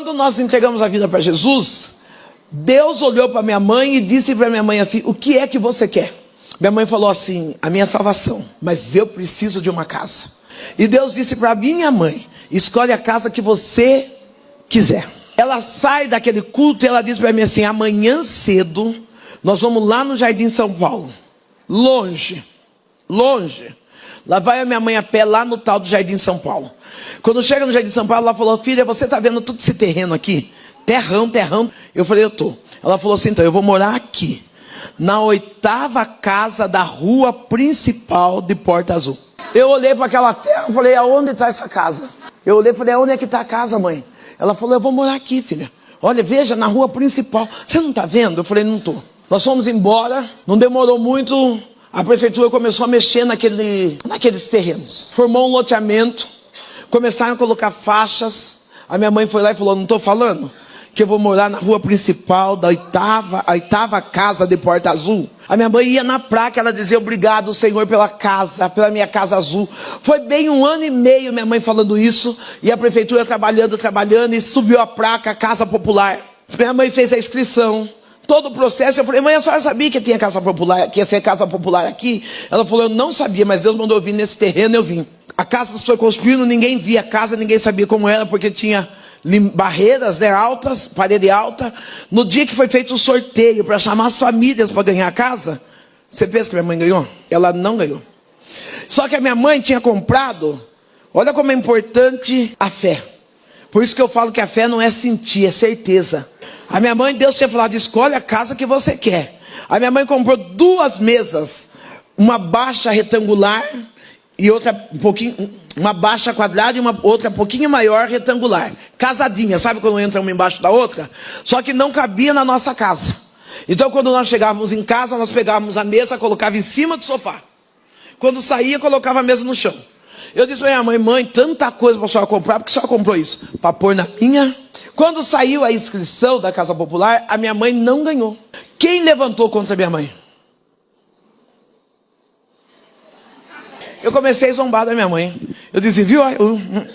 Quando nós entregamos a vida para Jesus, Deus olhou para minha mãe e disse para minha mãe assim: o que é que você quer? Minha mãe falou assim: a minha salvação, mas eu preciso de uma casa. E Deus disse para minha mãe: escolhe a casa que você quiser. Ela sai daquele culto e ela diz para mim assim: amanhã cedo nós vamos lá no Jardim São Paulo. Longe. Lá vai a minha mãe a pé lá no tal do Jardim São Paulo. Quando chega no Jardim São Paulo, ela falou: filha, você está vendo todo esse terreno aqui? Terrão. Eu falei: eu tô. Ela falou assim: então eu vou morar aqui, na 8ª casa da rua principal de Porta Azul. Eu olhei para aquela terra e falei: aonde está essa casa? Eu olhei e falei: aonde é que está a casa, mãe? Ela falou: eu vou morar aqui, filha. Olha, veja, na rua principal. Você não está vendo? Eu falei: não estou. Nós fomos embora, não demorou muito, a prefeitura começou a mexer naqueles terrenos. Formou um loteamento, começaram a colocar faixas. A minha mãe foi lá e falou: não estou falando que eu vou morar na rua principal da 8ª casa de Porta Azul? A minha mãe ia na placa, ela dizia: obrigado, Senhor, pela casa, pela minha casa azul. Foi bem 1 ano e meio minha mãe falando isso, e a prefeitura trabalhando, e subiu a placa Casa Popular. Minha mãe fez a inscrição, todo o processo. Eu falei: mãe, a senhora sabia que tinha casa popular, que ia ser casa popular aqui? Ela falou: eu não sabia, mas Deus mandou eu vir nesse terreno, eu vim. A casa foi construindo, ninguém via a casa, ninguém sabia como era, porque tinha barreiras, né, altas, parede alta. No dia que foi feito o sorteio para chamar as famílias para ganhar a casa, você pensa que minha mãe ganhou? Ela não ganhou. Só que a minha mãe tinha comprado. Olha como é importante a fé. Por isso que eu falo que a fé não é sentir, é certeza. A minha mãe, Deus tinha falado: escolhe a casa que você quer. A minha mãe comprou 2 mesas, uma baixa retangular e outra um pouquinho, uma baixa quadrada e uma outra um pouquinho maior retangular, casadinha, sabe quando entra uma embaixo da outra? Só que não cabia na nossa casa. Então quando nós chegávamos em casa, nós pegávamos a mesa, colocava em cima do sofá. Quando saía, colocava a mesa no chão. Eu disse para minha mãe: mãe, tanta coisa para a senhora comprar, por que a senhora comprou isso? Para pôr na minha. Quando saiu a inscrição da Casa Popular, a minha mãe não ganhou. Quem levantou contra a minha mãe? Eu comecei a zombar da minha mãe. Eu disse: viu,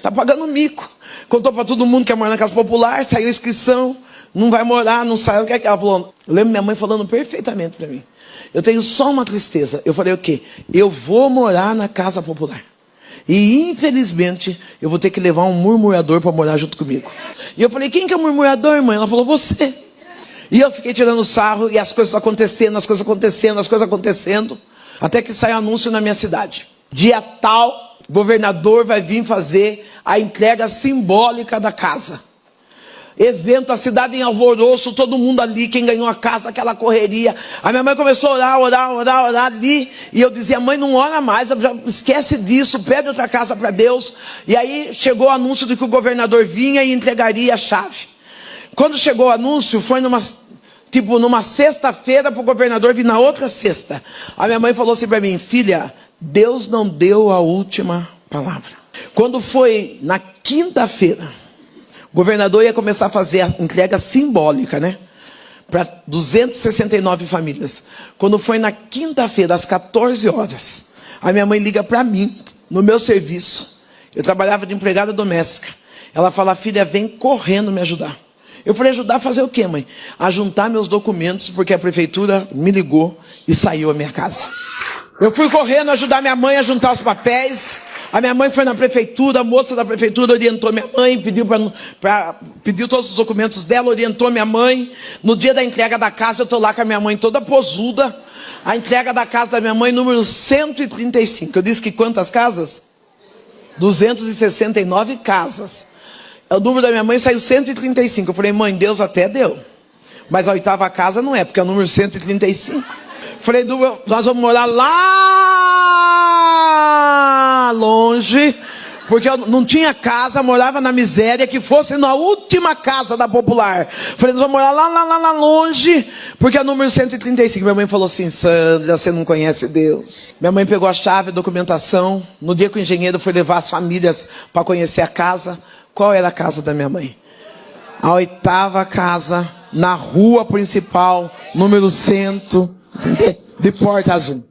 tá pagando mico. Contou para todo mundo que ia morar na Casa Popular, saiu a inscrição, não vai morar, não sai. O que é que ela falou? Eu lembro minha mãe falando perfeitamente para mim: eu tenho só uma tristeza. Eu falei: o quê? Eu vou morar na Casa Popular. E infelizmente eu vou ter que levar um murmurador para morar junto comigo. E eu falei: quem que é o murmurador, mãe? Ela falou: você. E eu fiquei tirando sarro, e as coisas acontecendo, até que saiu anúncio na minha cidade: dia tal, governador vai vir fazer a entrega simbólica da casa. Evento, a cidade em alvoroço, todo mundo ali, quem ganhou a casa, aquela correria. A minha mãe começou a orar ali, e eu dizia: mãe, não ora mais, esquece disso, pede outra casa para Deus. E aí chegou o anúncio de que o governador vinha e entregaria a chave. Quando chegou o anúncio, foi numa sexta-feira para o governador vir na outra sexta. A minha mãe falou assim para mim: filha, Deus não deu a última palavra. Quando foi na quinta-feira, o governador ia começar a fazer a entrega simbólica, né? Para 269 famílias. Quando foi na quinta-feira, às 14 horas, a minha mãe liga para mim, no meu serviço. Eu trabalhava de empregada doméstica. Ela fala: filha, vem correndo me ajudar. Eu falei: ajudar a fazer o quê, mãe? A juntar meus documentos, porque a prefeitura me ligou e saiu a minha casa. Eu fui correndo ajudar minha mãe a juntar os papéis. A minha mãe foi na prefeitura, a moça da prefeitura orientou minha mãe, pediu todos os documentos dela, orientou minha mãe. No dia da entrega da casa, eu estou lá com a minha mãe toda posuda. A entrega da casa da minha mãe, número 135. Eu disse que quantas casas? 269 casas. O número da minha mãe saiu 135. Eu falei: mãe, Deus até deu, mas a 8ª casa não é, porque é o número 135. Falei: nós vamos morar lá longe, porque eu não tinha casa, morava na miséria, que fosse na última casa da Popular. Falei: nós vamos morar lá longe, porque é o número 135. Minha mãe falou assim: Sandra, você não conhece Deus. Minha mãe pegou a chave, a documentação. No dia que o engenheiro foi levar as famílias para conhecer a casa, qual era a casa da minha mãe? A 8ª casa, na rua principal, número 100, de Porta Azul.